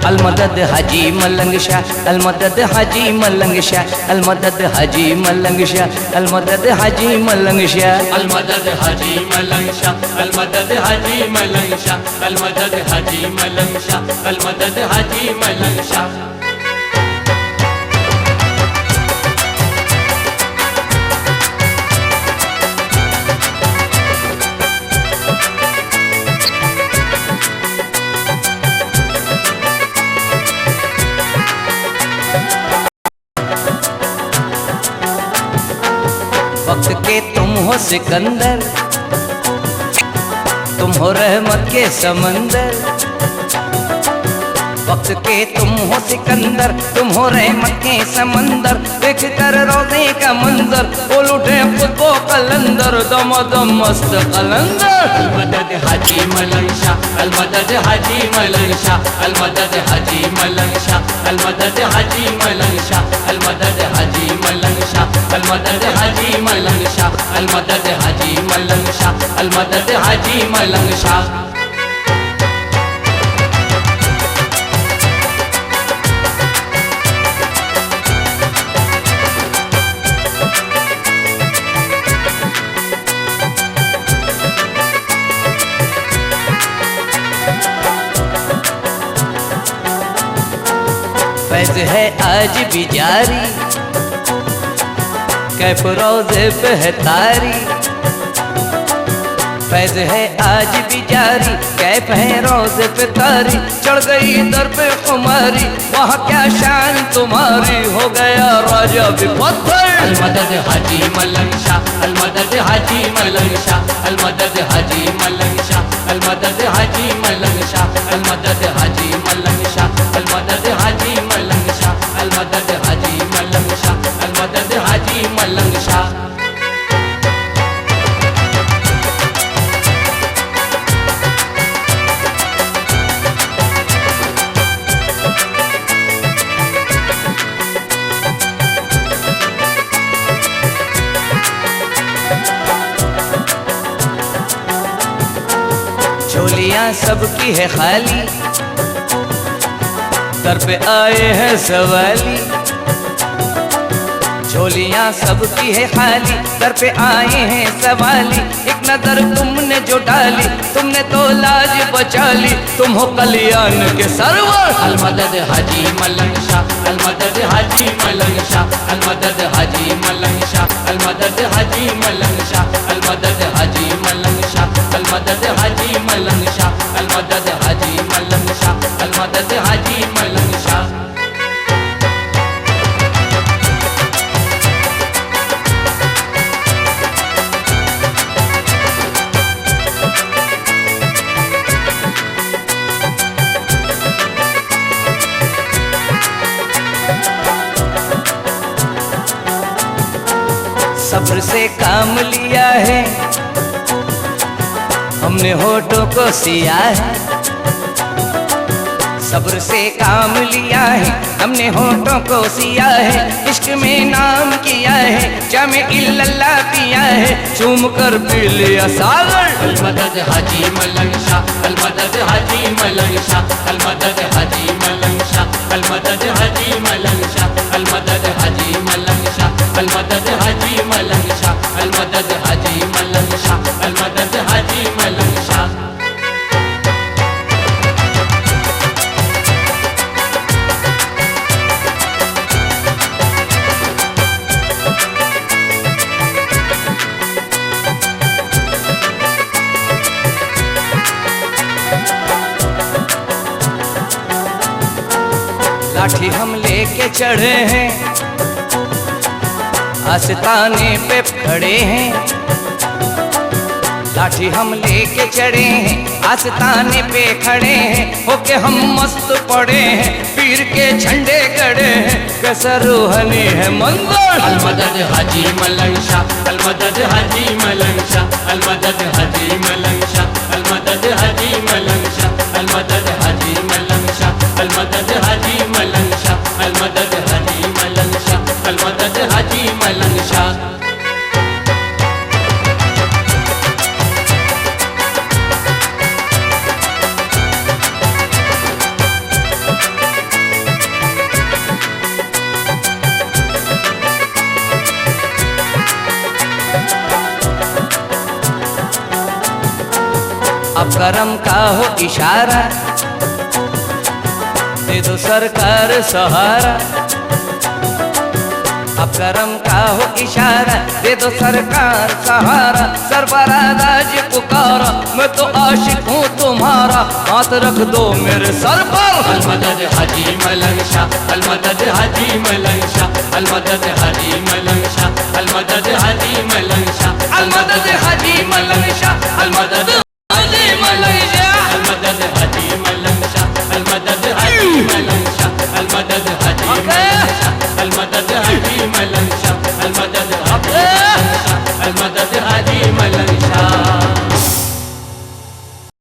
अलमदद हाजी मलंग शाह, अलमदद हाजी मलंग शाह, अलमदद हाजी मलंग शाह, अलमदद हाजी मलंग शाह, अलमदद हाजी मलंग शाह, अलमदद हाजी मलंग शाह, अलमदद हाजी मलंग शाह, अलमदद हाजी मलंग शाह। वक्त के तुम हो सिकंदर, तुम हो रहमत के समंदर। वक्त के तुम हो सिकंदर, तुम हो रहमत के समंदर। देख कर रोज़े का मंजर, बोल उठे खुद को कलंदर, दम दम मस्त कलंदर। अलमदद हाजी मलंग शाह, अलमदद हाजी मलंग शाह, अलमदद हाजी मलंग शाह, अलमदद हाजी मलंग शाह, अलमदद हाजी मलंग शाह, अलमदद हाजी मलंग शाह, अलमदद हाजी मलंग शाह, अलमदद हाजी मलंग शाह। फैज़ है आज भी जारी, कैफ रोज़े पे है तारी। फैज़ है आज भी जारी, कैफ है रोज़े पे तारी। चढ़ गई दर पे खुमारी, वहाँ क्या शान तुम्हारी, हो गया राजा भी पत्थर। अलमदद हाजी मलंग शाह, अलमदद हाजी मलंग शाह, अलमदद हाजी मलंग शाह, अलमदद हाजी मलंग शाह, अलमदद हाजी मलंग शाह, अलमदद हाजी मलंग शाह, अलमदद हाजी मलंग शाह, अलमदद हाजी मलंग शाह। झोलियाँ सबकी है खाली, दर पे आए हैं सवाली। झोलियाँ सबकी है खाली, दर पे आए हैं सवाली। एक नजर तुमने जो डाली, तुमने तो लाज बचा ली। तुम हो कल्याण के सरवर। अलमदद हाजी मलंग शाह, अलमदद हाजी मलंग शाह, अलमदद हाजी मलंग शाह, अलमदद हाजी मलंग शाह, अलमदद हाजी मलंग शाह, अलमदद हाजी मलंग शाह, अलमदद हाजी मलंग शाह, अलमदद हाजी मलंग शाह। सब्र से काम लिया है, हमने होठों को सिया है। सब्र से काम लिया है, हमने होठों को सिया है। इश्क में नाम किया है, जामे इल्लल्लाह पिया है। चूम कर पी लिया सागर। अलमदद हाजी मलंग शाह, अलमदद हाजी मलंग शाह, अलमदद हाजी मलंग शाह, अलमदद हाजी मलंग शाह, अलमदद हाजी मलंग शाह, अलमदद हाजी मलंग शाह, अलमदद हाजी मलंग शाह, अलमदद हाजी मलंग शाह। लाठी हम लेके चढ़े हैं, आस्ताने पे खड़े हैं। लाठी हम लेके चढ़े हैं, आस्ताने पे खड़े हैं। होके हम मस्त पड़े हैं, पीर के झंडे गड़े हैं। कैसा रूहानी है मंजर। अलमदद हाजी मलंग शाह, अलमदद हाजी मलंग शाह, अलमदद हाजी मलंग शाह, अलमदद हाजी मलंग शाह, अलमदद हाजी मलंग शाह, अलमदद हाजी मलंग शाह, अलमदद हाजी मलंग शाह, अलमदद हाजी मलंग शाह। अब करम का हो इशारा, दे दो सरकार सहारा। अब करम का हो इशारा, दे दो सरकार सहारा। सरफराज आज पुकारा, मैं तो आशिक हूँ तुम्हारा, हाथ रख दो मेरे सर पर। अलमदद हाजी मलंग शाह, अलमदद हाजी मलंग शाह, अलमदद हाजी मलंग शाह, अलमदद हाजी मलंग शाह, अलमदद हाजी मलंग शाह, अलमदद हाजी मलंग